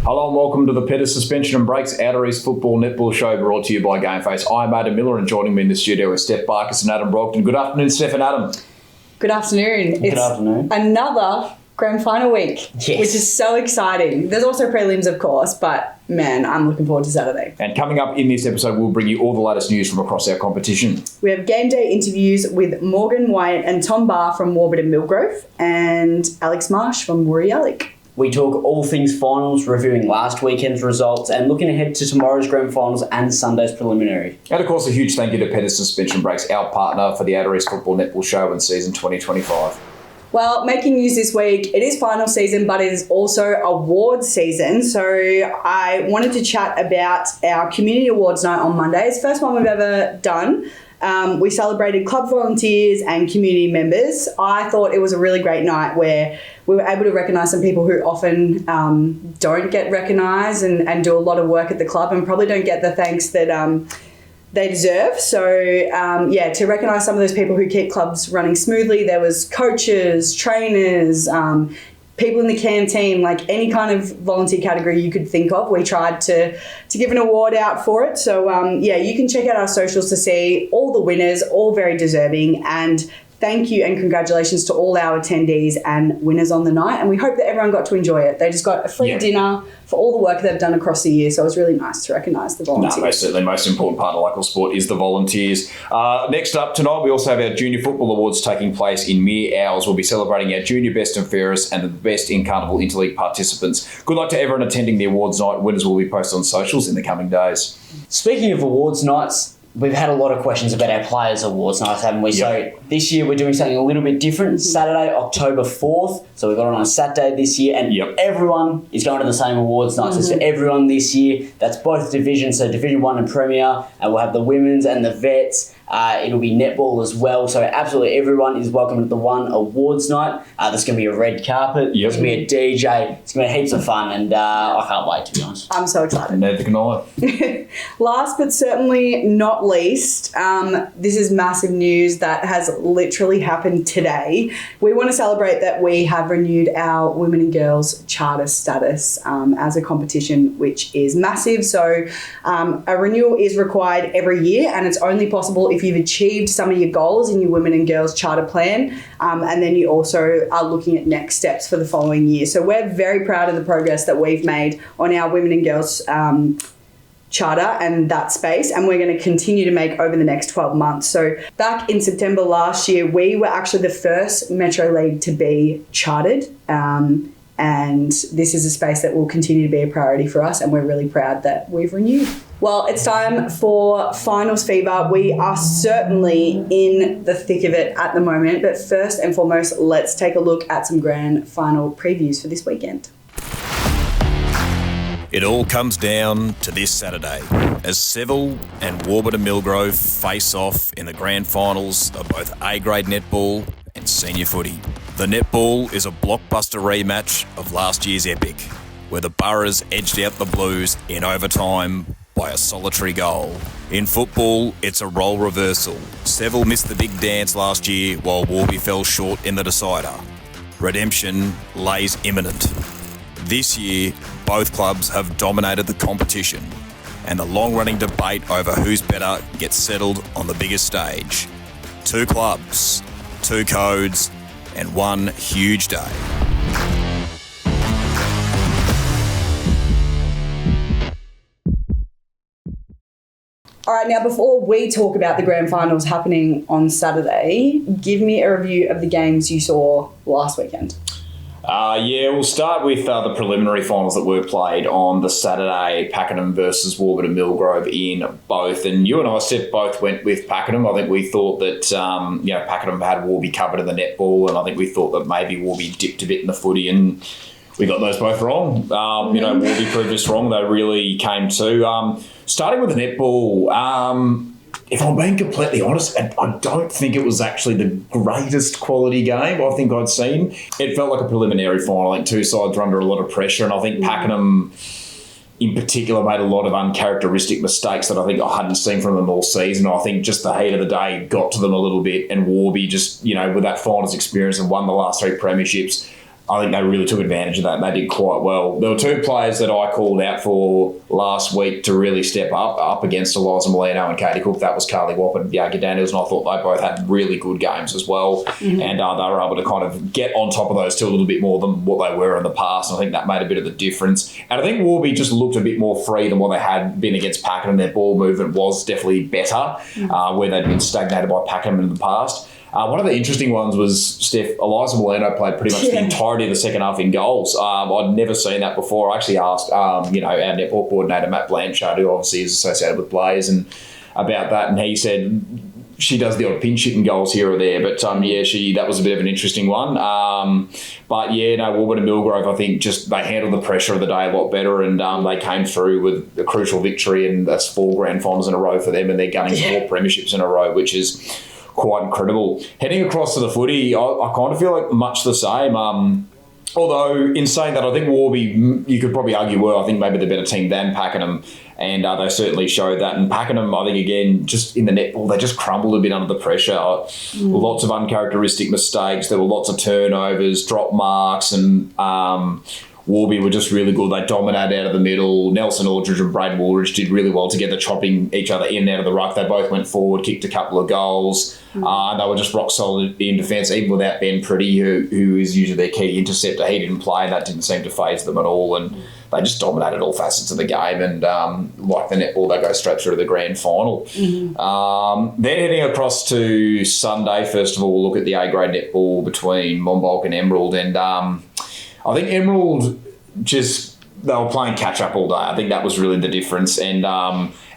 Hello and welcome to the Pedders Suspension and Breaks Outer East Football Netball Show, brought to you by Gameface. I'm Adam Miller, and joining me in the studio is Steph Barkis and Adam Brockton. Good afternoon, Steph and Adam. Good afternoon. Good afternoon. Another grand final week, yes, which is so exciting. There's also prelims, of course, but man, I'm looking forward to Saturday. And coming up in this episode, we'll bring you all the latest news from across our competition. We have game day interviews with Morgan, Wyatt and Tom Barr from Warburton-Millgrove and Alex Marsh from Woori, Yallock. We talk all things finals, reviewing last weekend's results and looking ahead to tomorrow's grand finals and Sunday's preliminary. And of course, a huge thank you to Pedders Suspension Breaks, our partner for the Outer East Football Netball Show in season 2025. Well, making news this week, it is final season, but it is also awards season. So I wanted to chat about our community awards night on Monday. It's the first one we've ever done. We celebrated club volunteers and community members. I thought it was a really great night where we were able to recognise some people who often don't get recognised and do a lot of work at the club and probably don't get the thanks that they deserve. So, to recognise some of those people who keep clubs running smoothly. There was coaches, trainers, people in the canteen, like any kind of volunteer category you could think of. We tried to give an award out for it. So, you can check out our socials to see all the winners, all very deserving. And thank you and congratulations to all our attendees and winners on the night. And we hope that everyone got to enjoy it. They just got a free dinner for all the work they've done across the year. So it was really nice to recognise the volunteers. No, most certainly. Most important part of local sport is the volunteers. Next up tonight, we also have our Junior Football Awards taking place in mere hours. We'll be celebrating our Junior Best and Fairest and the Best in Carnival Interleague participants. Good luck to everyone attending the awards night. Winners will be posted on socials in the coming days. Speaking of awards nights, we've had a lot of questions about our Players Awards nights, haven't we? Yep. So this year we're doing something a little bit different. Saturday, October 4th. So we've got it on a Saturday this year. And everyone is going to the same awards nights. It's for everyone this year. That's both divisions, so Division 1 and Premier. And we'll have the women's and the vets. It'll be netball as well. So absolutely everyone is welcome at the one awards night. There's going to be a red carpet. There's going to be a DJ. It's going to be heaps of fun. And I can't wait, to be honest. I'm so excited. Neither can I. Last but certainly not least, this is massive news that has literally happened today. We want to celebrate that we have renewed our Women and Girls Charter status as a competition, which is massive. So a renewal is required every year, and it's only possible if you've achieved some of your goals in your Women and Girls Charter plan, and then you also are looking at next steps for the following year. So we're very proud of the progress that we've made on our Women and Girls Charter and that space, and we're going to continue to make over the next 12 months. So back in September last year, we were actually the first Metro League to be chartered, and this is a space that will continue to be a priority for us, and we're really proud that we've renewed. Well, it's time for finals fever. We are certainly in the thick of it at the moment, but first and foremost, let's take a look at some grand final previews for this weekend. It all comes down to this Saturday as Seville and Warburton-Millgrove face off in the grand finals of both A-grade netball and senior footy. The netball is a blockbuster rematch of last year's epic, where the Boroughs edged out the Blues in overtime by a solitary goal. In football, it's a role reversal. Seville missed the big dance last year while Warby fell short in the decider. Redemption lays imminent. This year, both clubs have dominated the competition, and the long-running debate over who's better gets settled on the biggest stage. 2 clubs, 2 codes, and one huge day. All right, now before we talk about the grand finals happening on Saturday, give me a review of the games you saw last weekend. We'll start with the preliminary finals that were played on the Saturday, Pakenham versus Warburton-Millgrove in both. And you and I, Steph, both went with Pakenham. I think we thought that, Pakenham had Warby covered in the netball, and I think we thought that maybe Warby dipped a bit in the footy, and we got those both wrong. Warby proved us wrong. They really came to. Starting with the netball, if I'm being completely honest, I don't think it was actually the greatest quality game I think I'd seen. It felt like a preliminary final. I think 2 sides were under a lot of pressure, and I think Pakenham in particular made a lot of uncharacteristic mistakes that I think I hadn't seen from them all season. I think just the heat of the day got to them a little bit, and Warby just, with that finals experience and won the last 3 premierships, I think they really took advantage of that and they did quite well. There were two players that I called out for last week to really step up against Eliza Molino and Katie Cook. That was Carly Wappert and Bianca Daniels, and I thought they both had really good games as well. And they were able to kind of get on top of those two a little bit more than what they were in the past. And I think that made a bit of the difference. And I think Warby just looked a bit more free than what they had been against Pakenham. Their ball movement was definitely better, where they'd been stagnated by Pakenham in the past. One of the interesting ones was, Steph, Eliza Molino played pretty much the entirety of the second half in goals. I'd never seen that before. I actually asked, our netball coordinator, Matt Blanchard, who obviously is associated with Blaze, and about that, and he said she does the odd pinch hitting goals here or there, but that was a bit of an interesting one. Warburton-Millgrove, I think just they handled the pressure of the day a lot better, and they came through with a crucial victory, and that's 4 grand finals in a row for them, and they're gunning 4 premierships in a row, which is quite incredible. Heading across to the footy, I kind of feel like much the same. Although, in saying that, I think Warby, you could probably argue, I think maybe the better team than Pakenham, and they certainly showed that. And Pakenham, I think, again, just in the netball, they just crumbled a bit under the pressure. Lots of uncharacteristic mistakes. There were lots of turnovers, drop marks, and Warby were just really good. They dominated out of the middle. Nelson Aldridge and Braden Woolridge did really well together, chopping each other in and out of the ruck. They both went forward, kicked a couple of goals. They were just rock solid in defence, even without Ben Pretty, who is usually their key interceptor. He didn't play, and that didn't seem to faze them at all. And they just dominated all facets of the game. And like the netball, they go straight through to the grand final. Then heading across to Sunday, first of all, we'll look at the A-grade netball between Monbulk and Emerald. And I think Emerald they were playing catch-up all day. I think that was really the difference. And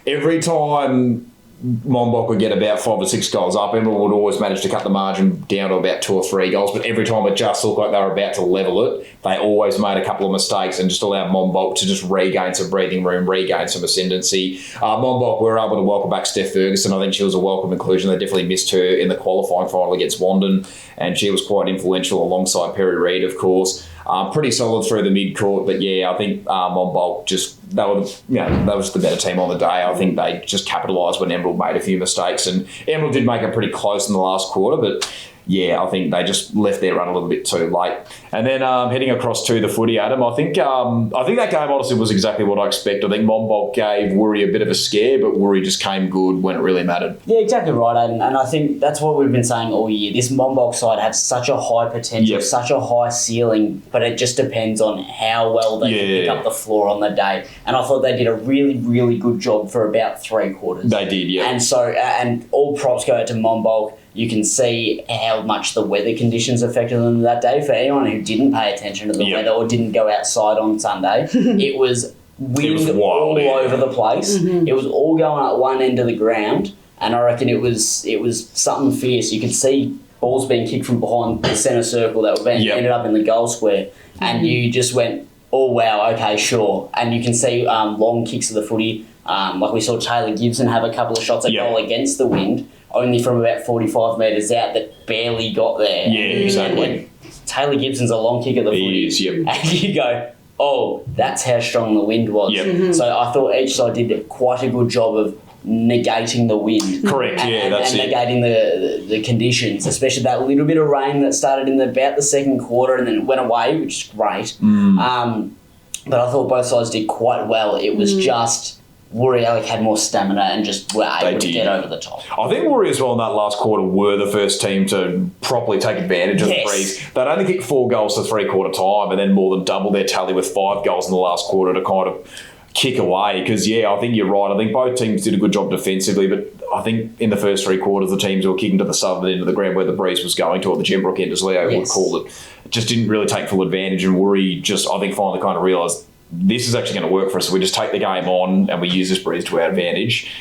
every time Monbulk would get about 5 or 6 goals up, Emerald would always manage to cut the margin down to about 2 or 3 goals. But every time it just looked like they were about to level it, they always made a couple of mistakes and just allowed Monbulk to just regain some breathing room, regain some ascendancy. Monbulk were able to welcome back Steph Ferguson. I think she was a welcome inclusion. They definitely missed her in the qualifying final against Wandon, and she was quite influential alongside Perry Reid, of course. Pretty solid through the mid-court, but I think Monbulk that was the better team on the day. I think they just capitalised when Emerald made a few mistakes, and Emerald did make it pretty close in the last quarter, but I think they just left their run a little bit too late. And then heading across to the footy, Adam, I think that game honestly was exactly what I expected. I think Monbulk gave Woori a bit of a scare, but Woori just came good when it really mattered. Yeah, exactly right, Aidan. And I think that's what we've been saying all year. This Monbulk side has such a high potential, such a hhigh ceiling, but it just depends on how well they can pick up the floor on the day. And I thought they did a really, really good job for about 3 quarters. They did, yeah. And so, and all props go out to Monbulk. You can see how much the weather conditions affected them that day. For anyone who didn't pay attention to the weather or didn't go outside on Sunday, it was wind all over the place. It was all going at one end of the ground, and I reckon it was something fierce. You could see balls being kicked from behind the centre circle that were being ended up in the goal square, and you just went, oh wow, okay, sure. And you can see long kicks of the footy. Like we saw Taylor Gibson have a couple of shots at goal against the wind, only from about 45 metres out, that barely got there. Yeah, exactly. Taylor Gibson's a long kick of the footy. He is, And you go, oh, that's how strong the wind was. So I thought each side did quite a good job of negating the wind. Correct, that's it. Negating the conditions, especially that little bit of rain that started in about the second quarter and then went away, which is great. But I thought both sides did quite well. It was just Woori Yallock had more stamina and just were able to get over the top. I think Woori as well in that last quarter were the first team to properly take advantage of the breeze. They'd only kicked 4 goals to 3-quarter time and then more than double their tally with 5 goals in the last quarter to kind of kick away. Because, I think you're right. I think both teams did a good job defensively, but I think in the first 3 quarters, the teams were kicking to the southern end of the ground where the breeze was going to, or the Gembrook end, as Leo would call it. Just didn't really take full advantage, and Woori just, I think, finally kind of realised this is actually going to work for us. We just take the game on and we use this breeze to our advantage.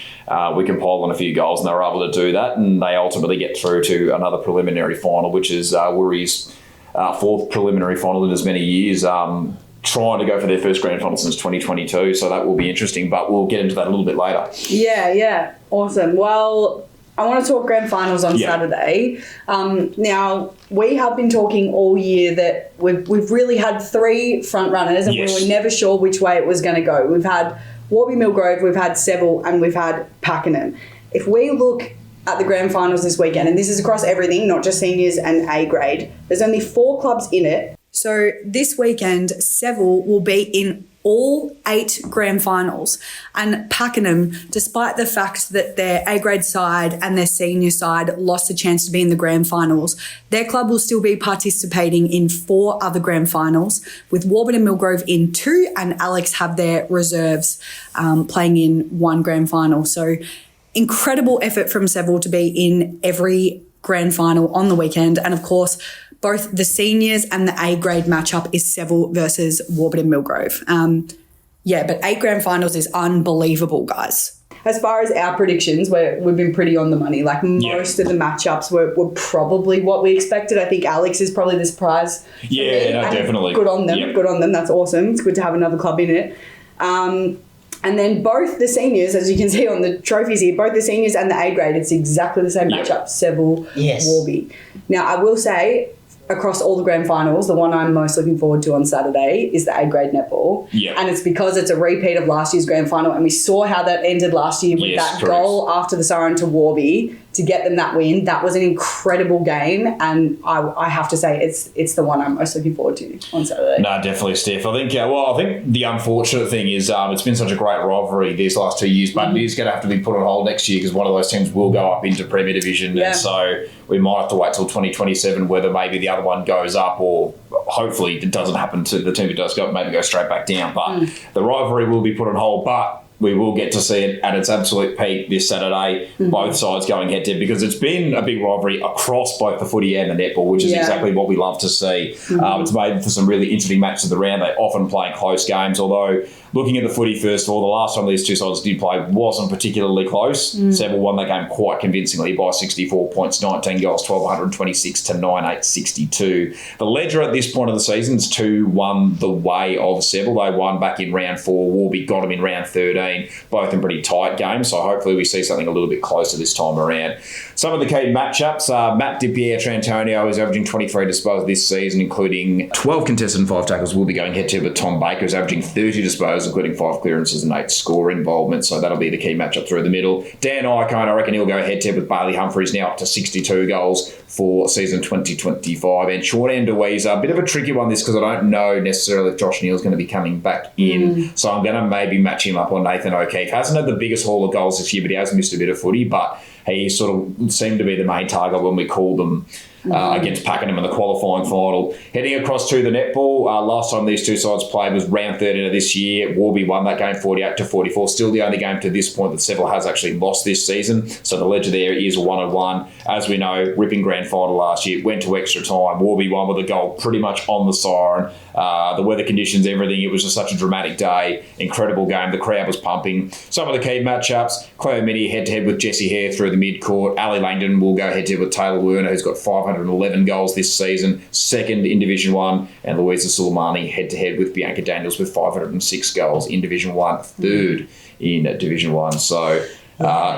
We can pile on a few goals, and they were able to do that, and they ultimately get through to another preliminary final, which is Woori's 4th preliminary final in as many years, trying to go for their first grand final since 2022, so that will be interesting, but we'll get into that a little bit later. Yeah, awesome. Well, I want to talk grand finals on Saturday. Now, we have been talking all year that we've really had 3 front runners, and we were never sure which way it was going to go. We've had Warburton-Millgrove, we've had Seville, and we've had Pakenham. If we look at the grand finals this weekend, and this is across everything, not just seniors and A grade, there's only 4 clubs in it. So this weekend, Seville will be in all 8 grand finals, and Pakenham, despite the fact that their A-grade side and their senior side lost a chance to be in the grand finals, their club will still be participating in 4 other grand finals, with Warburton-Millgrove in 2 and Alex have their reserves playing in 1 grand final. So incredible effort from Seville to be in every grand final on the weekend, and of course both the seniors and the A-grade matchup is Seville versus Warburton-Millgrove. But 8 grand finals is unbelievable, guys. As far as our predictions, we've been pretty on the money. Like most of the matchups were probably what we expected. I think Alex is probably the surprise. Definitely. Good on them. Yep. Good on them. That's awesome. It's good to have another club in it. And then both the seniors, as you can see on the trophies here, both the seniors and the A-grade, it's exactly the same matchup, Seville, Warby. Now, I will say, across all the grand finals, the one I'm most looking forward to on Saturday is the A-grade netball. And it's because it's a repeat of last year's grand final, and we saw how that ended last year with that goal after the siren to Warby to get them that win. That was an incredible game, and I have to say it's the one I'm most looking forward to on Saturday. No, definitely, Steph. I think the unfortunate thing is it's been such a great rivalry these last 2 years, but it is going to have to be put on hold next year because one of those teams will go up into Premier Division, and so we might have to wait till 2027 whether maybe the other one goes up, or hopefully it doesn't happen to the team who does go, maybe go straight back down. But the rivalry will be put on hold, but we will get to see it at its absolute peak this Saturday, both sides going head-to-head, because it's been a big rivalry across both the footy and the netball, which is exactly what we love to see. It's made for some really interesting matches of the round. They often play close games, although looking at the footy first of all, the last time these two sides did play wasn't particularly close. Seville won that game quite convincingly by 64 points, 19 goals, 1,226 to 9,862. The ledger at this point of the season is 2-1 the way of Seville. They won back in round 4. Warby got them in round 13, both in pretty tight games, so hopefully we see something a little bit closer this time around. Some of the key matchups, Matt DiPietrantonio is averaging 23 disposals this season, including 12 contested and 5 tackles. Will be going head-to-head with Tom Baker, who's averaging 30 disposals, including 5 clearances and 8 score involvement, so that'll be the key matchup through the middle. Dan Icone, I reckon he'll go head-to-head with Bailey Humphries, now up to 62 goals for season 2025. And Shorten Deweezer, a bit of a tricky one this, because I don't know necessarily if Josh Neal's going to be coming back in, so I'm going to maybe match him up on Nathan O'Keefe. Hasn't had the biggest haul of goals this year, but he has missed a bit of footy, but he sort of seemed to be the main target when we called them against Pakenham in the qualifying final. Heading across to the netball, last time these two sides played was round 13 of this year. Warby won that game 48-44. Still the only game to this point that Seville has actually lost this season. So the ledger there is 1-1. As we know, ripping grand final last year, went to extra time. Warby won with a goal pretty much on the siren. The weather conditions, everything, it was just such a dramatic day. Incredible game. The crowd was pumping. Some of the key matchups, Cleo Mini head-to-head with Jesse Hare through the mid-court. Ali Langdon will go head-to-head with Taylor Werner, who's got 511 goals this season, second in Division 1, and Louisa Suleimani head-to-head with Bianca Daniels with 506 goals in Division 1, third in Division 1. So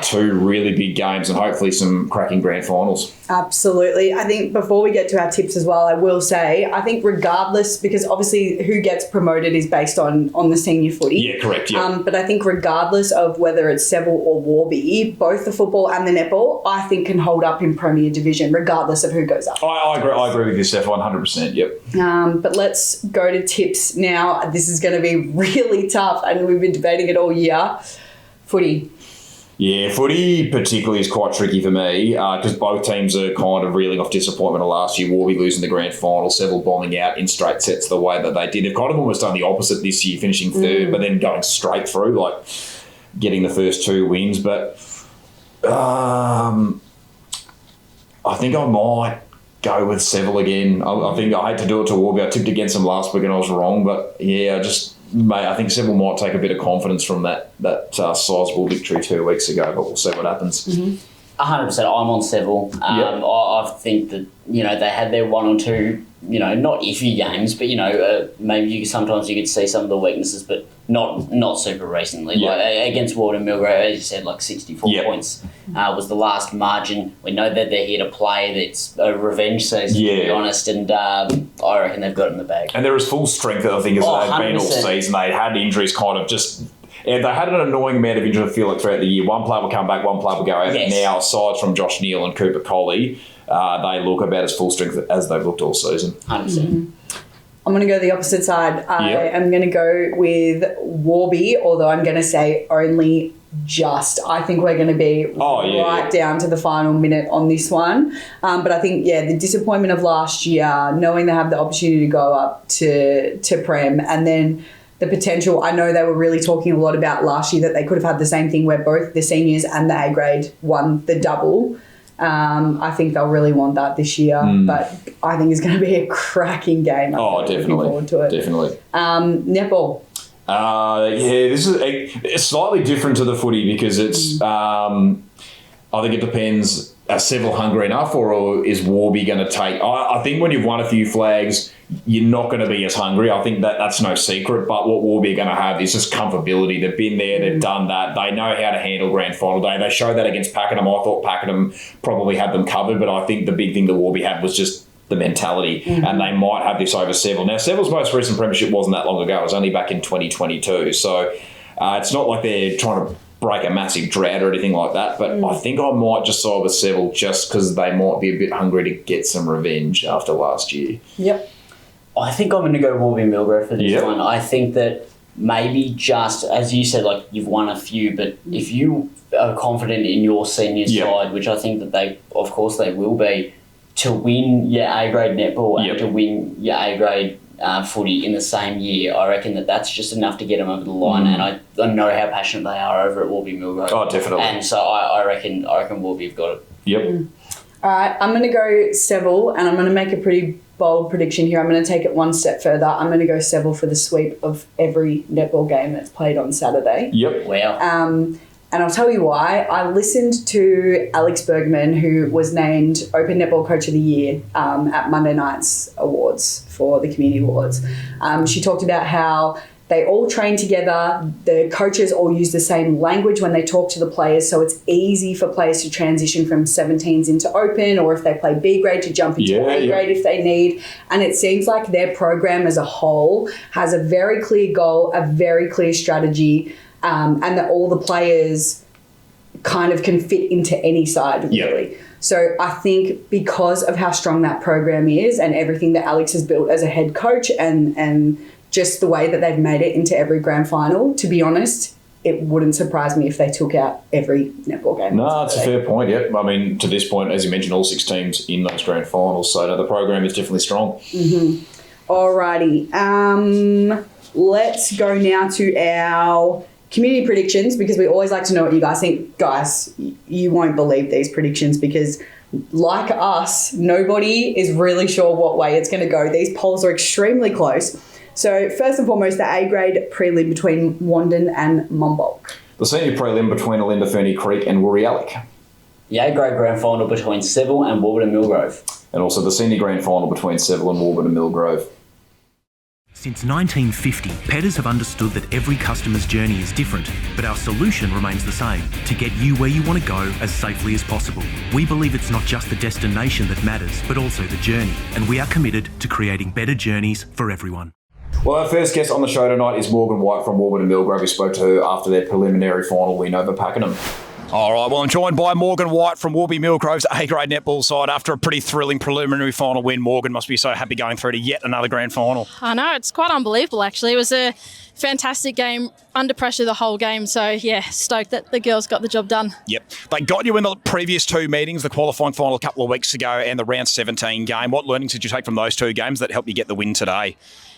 two really big games and hopefully some cracking grand finals. Absolutely. I think before we get to our tips as well, I will say, I think regardless, because obviously who gets promoted is based on the senior footy. Yeah, correct. Yeah. But I think regardless of whether it's Seville or Warby, both the football and the netball, I think can hold up in Premier Division regardless of who goes up. I agree with you, Steph, 100%. Yep. But let's go to tips now. This is going to be really tough, and we've been debating it all year. Footy. Yeah, footy particularly is quite tricky for me because both teams are kind of reeling off disappointment of last year. Warby losing the grand final, Seville bombing out in straight sets the way that they did. They've kind of almost done the opposite this year, finishing third, but then going straight through, like getting the first 2 wins. But I think I might go with Seville again. I think I hate to do it to Warby. I tipped against them last week and I was wrong, but yeah, I think Seville might take a bit of confidence from that sizable victory 2 weeks ago, but we'll see what happens. 100%. I'm on Seville. I think that, they had their 1 or 2, not iffy games, but, maybe sometimes you could see some of the weaknesses, but not super recently. Yeah. Like against Warburton-Millgrove, as you said, like 64 points was the last margin. We know that they're here to play. It's a revenge season, to be honest, and I reckon they've got it in the bag. And they're as full strength, I think, as they've been all season. They had injuries kind of just... Yeah, they had an annoying amount of injuries, I feel like, throughout the year. One player will come back, one player will go out. Yes. Now, aside from Josh Neal and Cooper Colley, they look about as full strength as they've looked all season. 100%. I'm going to go the opposite side. I am going to go with Warby, although I'm going to say only just. I think we're going to be down to the final minute on this one. But I think, the disappointment of last year, knowing they have the opportunity to go up to Prem, and then the potential, I know they were really talking a lot about last year that they could have had the same thing where both the seniors and the A grade won the double. I think they'll really want that this year, but I think it's going to be a cracking game. Definitely. Looking forward to it. Definitely. Netball. This is it's slightly different to the footy because it's, I think it depends, are Seville hungry enough or is Warby going to take, I think when you've won a few flags, you're not going to be as hungry. I think that's no secret, but what Warby are going to have is just comfortability. They've been there, they've done that. They know how to handle grand final day. They showed that against Pakenham. I thought Pakenham probably had them covered, but I think the big thing that Warby had was just the mentality, and they might have this over Seville. Now, Seville's most recent premiership wasn't that long ago. It was only back in 2022, so it's not like they're trying to break a massive drought or anything like that, but I think I might just side with Seville just because they might be a bit hungry to get some revenge after last year. Yep. I think I'm going to go Warburton-Millgrove for this one. I think that maybe just, as you said, like you've won a few, but if you are confident in your senior side, which I think that they will be, to win your A-grade netball and to win your A-grade footy in the same year, I reckon that's just enough to get them over the line. And I know how passionate they are over at Warburton-Millgrove. Oh, definitely. And so I reckon Warby have got it. Yep. All right, I'm going to go Seville, and I'm going to make a pretty bold prediction here. I'm going to take it one step further. I'm going to go Seville for the sweep of every netball game that's played on Saturday. Yep. Wow. And I'll tell you why. I listened to Alex Bergman, who was named Open Netball Coach of the Year at Monday night's awards for the Community Awards. She talked about how they all train together. The coaches all use the same language when they talk to the players, so it's easy for players to transition from 17s into open, or if they play B grade to jump into A grade if they need. And it seems like their program as a whole has a very clear goal, a very clear strategy, and that all the players kind of can fit into any side, really. So I think because of how strong that program is and everything that Alex has built as a head coach and just the way that they've made it into every grand final, to be honest, it wouldn't surprise me if they took out every netball game. No, that's a fair point, I mean, to this point, as you mentioned, all 6 teams in those grand finals, so the program is definitely strong. Alrighty. Let's go now to our community predictions, because we always like to know what you guys think. Guys, you won't believe these predictions because, like us, nobody is really sure what way it's going to go. These polls are extremely close. So, first and foremost, the A-grade prelim between Wandon and Mumbolk. The senior prelim between Alinda Ferny Creek and Woori Yallock. The A-grade grand final between Seville and Warburton-Millgrove. And also the senior grand final between Seville and Warburton-Millgrove. Since 1950, Pedders have understood that every customer's journey is different, but our solution remains the same, to get you where you want to go as safely as possible. We believe it's not just the destination that matters, but also the journey, and we are committed to creating better journeys for everyone. Well, our first guest on the show tonight is Morgan Wyatt from Warburton-Millgrove. We spoke to her after their preliminary final win over Pakenham. All right, well, I'm joined by Morgan Wyatt from Warburton-Millgrove's A-grade netball side. After a pretty thrilling preliminary final win, Morgan must be so happy going through to yet another grand final. I know, it's quite unbelievable, actually. It was a fantastic game, under pressure the whole game. So, yeah, stoked that the girls got the job done. Yep. They got you in the previous 2 meetings, the qualifying final a couple of weeks ago and the round 17 game. What learnings did you take from those 2 games that helped you get the win today?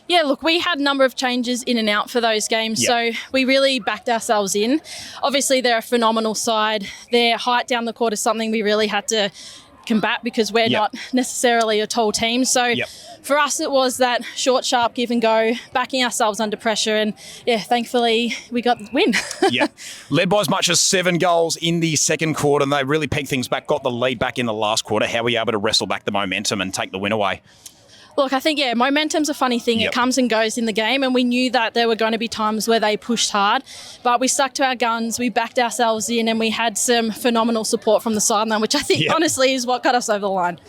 Yeah, look, we had a number of changes in and out for those games, so we really backed ourselves in. Obviously, they're a phenomenal side. Their height down the court is something we really had to combat because we're not necessarily a tall team. So for us, it was that short, sharp give and go, backing ourselves under pressure, and thankfully we got the win. Led by as much as 7 goals in the second quarter, and they really pegged things back, got the lead back in the last quarter. How were you able to wrestle back the momentum and take the win away? Look, I think, momentum's a funny thing. It comes and goes in the game, and we knew that there were going to be times where they pushed hard, but we stuck to our guns, we backed ourselves in, and we had some phenomenal support from the sideline, which I think, honestly, is what got us over the line.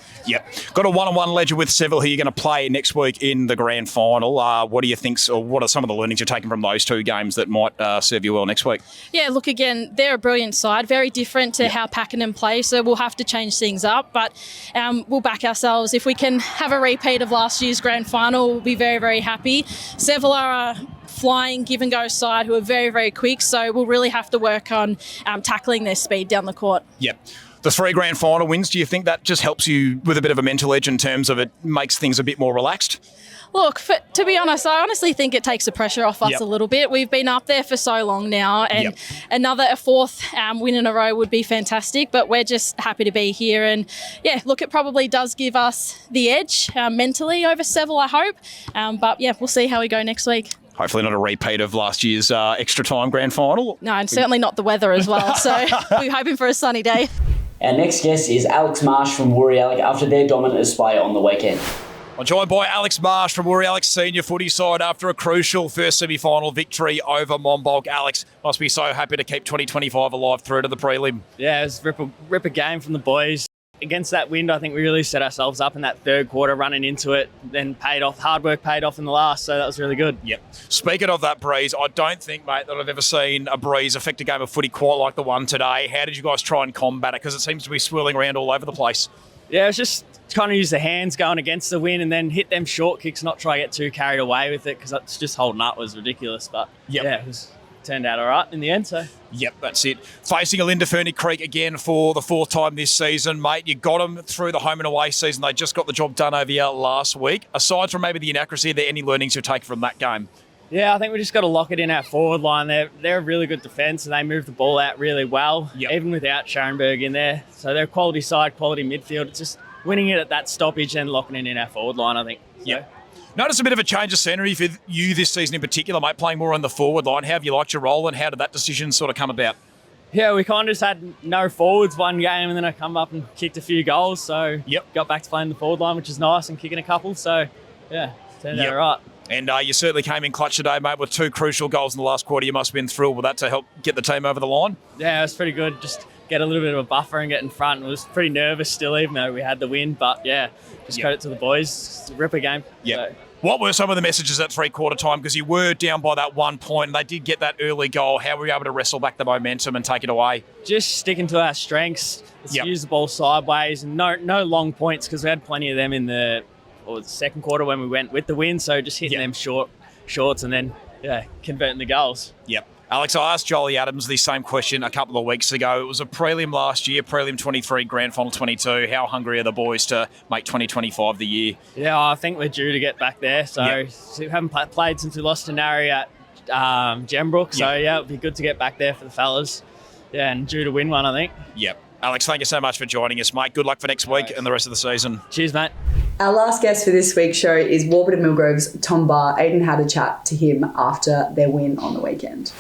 Got a one-on-one ledger with Seville who you're going to play next week in the grand final. What do you think, or what are some of the learnings you're taking from those 2 games that might serve you well next week? Yeah, look, again, they're a brilliant side, very different to how Pakenham play, so we'll have to change things up, but we'll back ourselves. If we can have a repeat of last year's grand final will be very, very happy. Seville are a flying give-and-go side who are very, very quick, so we'll really have to work on tackling their speed down the court. Yep. The 3 grand final wins, do you think that just helps you with a bit of a mental edge in terms of it makes things a bit more relaxed? Look, to be honest, I honestly think it takes the pressure off us a little bit. We've been up there for so long now, and a fourth win in a row would be fantastic, but we're just happy to be here. And, yeah, look, it probably does give us the edge mentally over Seville, I hope. But, yeah, we'll see how we go next week. Hopefully not a repeat of last year's extra time grand final. No, and certainly not the weather as well, so we're hoping for a sunny day. Our next guest is Alex Marsh from Woori Yallock after their dominant display on the weekend. I'm joined by Alex Marsh from Woori Yallock senior footy side after a crucial first semi-final victory over Monbulk. Alex, must be so happy to keep 2025 alive through to the prelim. Yeah, it was a ripper game from the boys. Against that wind, I think we really set ourselves up in that third quarter, running into it, then paid off. Hard work paid off in the last, so that was really good. Yep. Speaking of that breeze, I don't think, mate, that I've ever seen a breeze affect a game of footy quite like the one today. How did you guys try and combat it? Because it seems to be swirling around all over the place. Yeah, it's just kind of use the hands going against the wind and then hit them short kicks, not try to get too carried away with it, because it's just holding up was ridiculous. But yeah, it turned out all right in the end. So yep, that's it. Facing Alinda Creek again for the 4th time this season, mate. You got them through the home and away season. They just got the job done over here last week. Aside from maybe the inaccuracy, are there any learnings you take from that game? Yeah, I think we just got to lock it in our forward line. They're a really good defence and they move the ball out really well, even without Scharenberg in there. So they're a quality side, quality midfield. It's just winning it at that stoppage and locking it in our forward line, I think. Yeah. Notice a bit of a change of scenery for you this season in particular, mate, playing more on the forward line. How have you liked your role and how did that decision sort of come about? Yeah, we kind of just had no forwards one game and then I come up and kicked a few goals. So got back to playing the forward line, which is nice, and kicking a couple. So, yeah, turned out all right. And you certainly came in clutch today, mate, with 2 crucial goals in the last quarter. You must have been thrilled with that to help get the team over the line. Yeah, it was pretty good. Just get a little bit of a buffer and get in front. I was pretty nervous still, even though we had the win. But, yeah, just credit to the boys. It's a ripper game. Yeah. So. What were some of the messages at 3/4 time? Because you were down by that 1 point and they did get that early goal. How were you able to wrestle back the momentum and take it away? Just sticking to our strengths. Let's use the ball sideways and no long points, because we had plenty of them in the second quarter when we went with the win. So just hitting them shorts and then converting the goals. Yep. Alex, I asked Jolie Adams the same question a couple of weeks ago. It was a prelim last year, prelim 23, grand final 22. How hungry are the boys to make 2025 the year? Yeah, I think we're due to get back there. So we haven't played since we lost to Narry at Gembrook. So, it'd be good to get back there for the fellas. Yeah, and due to win one, I think. Yep. Alex, thank you so much for joining us, mate. Good luck for next week and the rest of the season. Cheers, mate. Our last guest for this week's show is Warburton-Millgrove's Tom Barr. Aiden had a chat to him after their win on the weekend.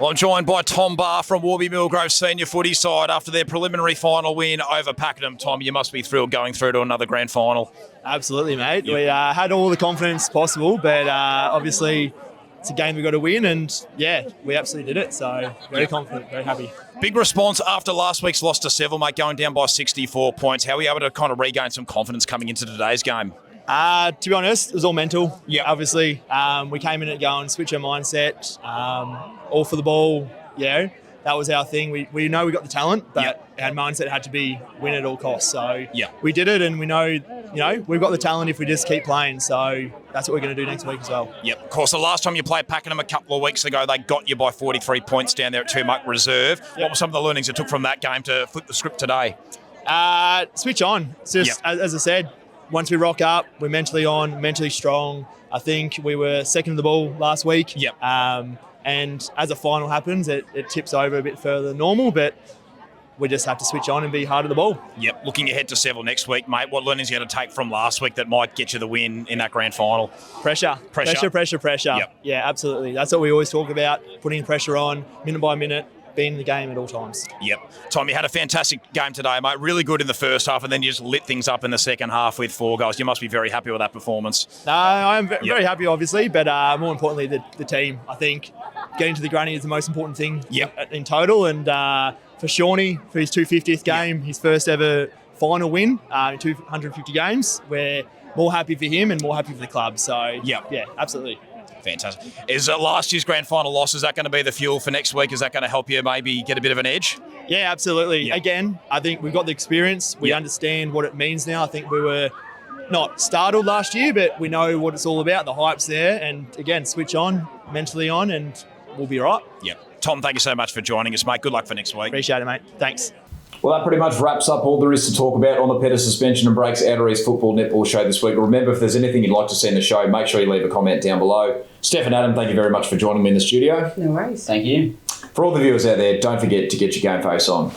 Well, I'm joined by Tom Barr from Warburton-Millgrove senior footy side after their preliminary final win over Pakenham. Tom, you must be thrilled going through to another grand final. Absolutely, mate. We had all the confidence possible, but obviously it's a game we've got to win, and we absolutely did it. So very confident, very happy. Big response after last week's loss to Seville, mate, going down by 64 points. How were you able to kind of regain some confidence coming into today's game? To be honest, it was all mental. Yeah, obviously, we came in it going, switch our mindset, all for the ball. Yeah, that was our thing. We know we got the talent, but our mindset had to be win at all costs. So we did it, and we know, we've got the talent if we just keep playing. So that's what we're going to do next week as well. Yep. Of course, the last time you played Pakenham a couple of weeks ago, they got you by 43 points down there at 2 Muck Reserve. What were some of the learnings you took from that game to flip the script today? Switch on. It's just, as I said, once we rock up, we're mentally on, mentally strong. I think we were second to the ball last week. Yep. And as a final happens, it tips over a bit further than normal, but we just have to switch on and be hard at the ball. Yep. Looking ahead to Seville next week, mate, what learnings are you going to take from last week that might get you the win in that grand final? Pressure. Yep. Yeah, absolutely. That's what we always talk about, putting pressure on, minute by minute, being in the game at all times. Yep. Tom, you had a fantastic game today, mate. Really good in the first half, and then you just lit things up in the second half with 4 goals. You must be very happy with that performance. I'm very happy, obviously, but more importantly, the team. I think getting to the granny is the most important thing in total. And for Shawnee, for his 250th game, his first ever final win in 250 games, we're more happy for him and more happy for the club. So, yeah, absolutely. Fantastic. Is last year's grand final loss, is that going to be the fuel for next week? Is that going to help you maybe get a bit of an edge? Yeah, absolutely. Again, I think we've got the experience. We understand what it means now. I think we were not startled last year, but we know what it's all about. The hype's there, and again, switch on, mentally on, and we'll be right. Yep. Tom, thank you so much for joining us, mate. Good luck for next week. Appreciate it, mate. Thanks. Well, that pretty much wraps up all there is to talk about on the Pedders Suspension and Breaks Outer East Football Netball Show this week. Remember, if there's anything you'd like to see in the show, make sure you leave a comment down below. Steph and Adam, thank you very much for joining me in the studio. No worries. Thank you. For all the viewers out there, don't forget to get your game face on.